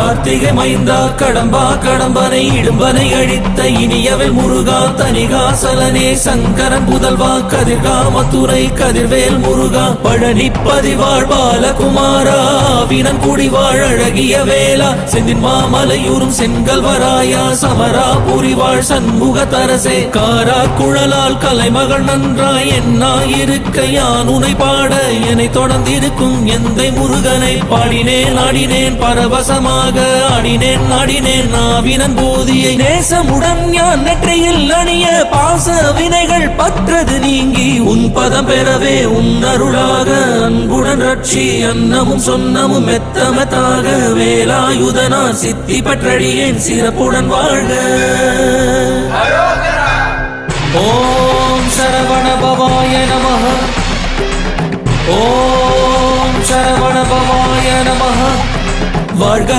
கார்த்திகை மைந்தா கடம்பா கடம்பனை இடும்பனை அழித்த இனியவள் முருகா தனிகாசலனே சங்கரன் புதல்வா கதிர்காமத்துறை கதிர்வேல் முருகா பழனி பதிவாழ் பாலகுமாரா வினன் குடிவாழ் அழகிய வேளா செந்தின் மாமலையூரும் செங்கல்வராயா சமரா புரிவாழ் சண்முக தரசே காரா குழலால் கலைமகள் நன்றாய் என்னாயிருக்க யான் உனை பாட என்னை தொடர்ந்திருக்கும் எந்தை முருகனை பாடினேன் ஆடினேன் பரவசமாக ஆடினேன் நாடினேன் நாவினன் போதியை நேசமுடன் ஞான் நெற்றியில் அணிய பாச வினைகள் பற்றது நீங்கி உன் பதம் பெறவே உன் அருளாக அன்புடன் ரட்சி அன்னமும் சொன்னமும் மெத்தமத்தாக வேலாயுதனா சித்தி பற்றடியேன் சிறப்புடன் வாழ்க. ஓம் சரவண பவாய நமஹ. ஓம் சரவண பவாய நமஹ. வாழ்க.